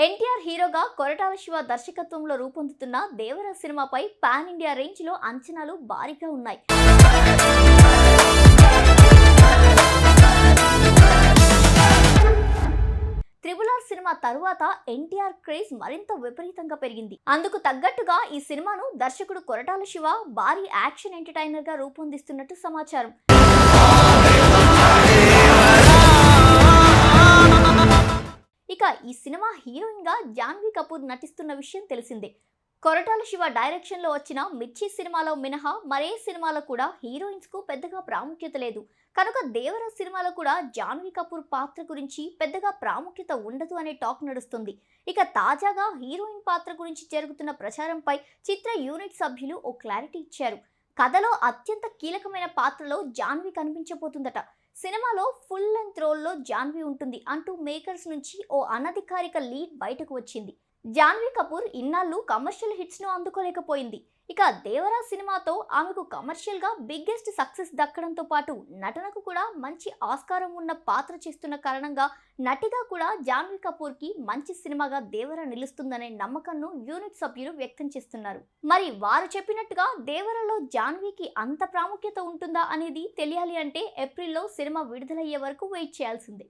ఎన్టీఆర్ హీరోగా కొరటాల శివ దర్శకత్వంలో రూపొందుతున్న దేవర సినిమాపై పాన్ ఇండియా రేంజ్ లో అంచనాలు భారీగా ఉన్నాయి. త్రిబుల్ ఆర్ సినిమా తరువాత ఎన్టీఆర్ క్రేజ్ మరింత విపరీతంగా పెరిగింది. అందుకు తగ్గట్టుగా ఈ సినిమాను దర్శకుడు కొరటాల శివ భారీ యాక్షన్ ఎంటర్టైనర్ గా రూపొందిస్తున్నట్టు సమాచారం. ఇక ఈ సినిమా హీరోయిన్ గా జాన్వీ కపూర్ నటిస్తున్న విషయం తెలిసిందే. కొరటాల శివ డైరెక్షన్ లో వచ్చిన మిర్చి సినిమాలో మినహా మరే సినిమాలో కూడా హీరోయిన్స్ కు పెద్దగా ప్రాముఖ్యత లేదు. కనుక దేవర సినిమాలో కూడా జాన్వీ కపూర్ పాత్ర గురించి పెద్దగా ప్రాముఖ్యత ఉండదు అనే టాక్ నడుస్తుంది. ఇక తాజాగా హీరోయిన్ పాత్ర గురించి జరుగుతున్న ప్రచారంపై చిత్ర యూనిట్ సభ్యులు ఓ క్లారిటీ ఇచ్చారు. కథలో అత్యంత కీలకమైన పాత్రలో జాన్వీ కనిపించబోతుందట. సినిమాలో ఫుల్ లెంత్ రోల్లో జాన్వీ ఉంటుంది అంటూ మేకర్స్ నుంచి ఓ అనధికారిక లీడ్ బయటకు వచ్చింది. జాన్వీ కపూర్ ఇన్నాళ్ళు కమర్షియల్ హిట్స్ ను అందుకోలేకపోయింది. ఇక దేవరా సినిమాతో ఆమెకు కమర్షియల్ గా బిగ్గెస్ట్ సక్సెస్ దక్కడంతో పాటు నటనకు కూడా మంచి ఆస్కారం ఉన్న పాత్ర చేస్తున్న కారణంగా నటిగా కూడా జాన్వీ కపూర్ కి మంచి సినిమాగా దేవర నిలుస్తుందనే నమ్మకంను యూనిట్ సభ్యులు వ్యక్తం చేస్తున్నారు. మరి వారు చెప్పినట్టుగా దేవరలో జాన్వీకి అంత ప్రాముఖ్యత ఉంటుందా అనేది తెలియాలి అంటే ఏప్రిల్లో సినిమా విడుదలయ్యే వరకు వెయిట్ చేయాల్సిందే.